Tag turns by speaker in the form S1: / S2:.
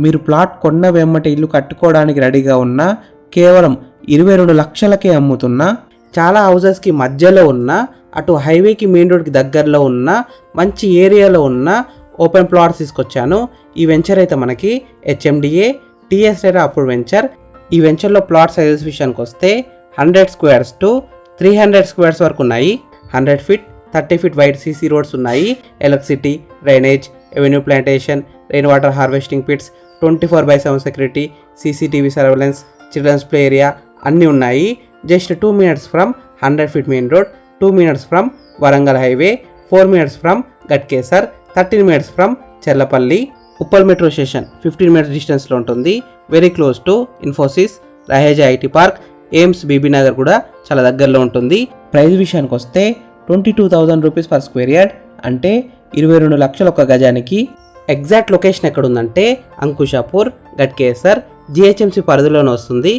S1: మీరు ప్లాట్ కొన్న వెమ్మటి ఇల్లు కట్టుకోవడానికి రెడీగా ఉన్న కేవలం 22 లక్షలకే అమ్ముతున్నా, చాలా హౌజెస్కి మధ్యలో ఉన్న, అటు హైవేకి మెయిన్ రోడ్కి దగ్గరలో ఉన్న మంచి ఏరియాలో ఉన్న ఓపెన్ ప్లాట్స్ తీసుకొచ్చాను. ఈ వెంచర్ అయితే మనకి HMDA TS RERA approved venture. ఈ వెంచర్లో ప్లాట్ సైజెస్ విషయానికి వస్తే 100 స్క్వేర్స్ టు 300 స్క్వేర్స్ వరకు ఉన్నాయి. 100 feet 30 feet wide CC roads ఉన్నాయి. Electricity, drainage, avenue plantation, rain water harvesting pits, 24/7 security, CCTV surveillance, children's play area అన్నీ ఉన్నాయి. Just 2 minutes from 100 feet main road, 2 minutes from Warangal highway, 4 minutes from Ghatkesar, 13 minutes from Cherlapalli. Uppal metro station 15 minutes డిస్టెన్స్లో ఉంటుంది. Very close to Infosys, Raheja IT park, AIIMS, Bibinagar కూడా చాలా దగ్గరలో ఉంటుంది. Price విషయానికి వస్తే 22,000 రూపీస్ పర్ స్క్వేర్ యార్డ్, అంటే 22 లక్షలు ఒక గజానికి. ఎగ్జాక్ట్ లొకేషన్ ఎక్కడుందంటే అంకుషాపూర్, గట్కేసర్, GHMC పరిధిలోనే వస్తుంది.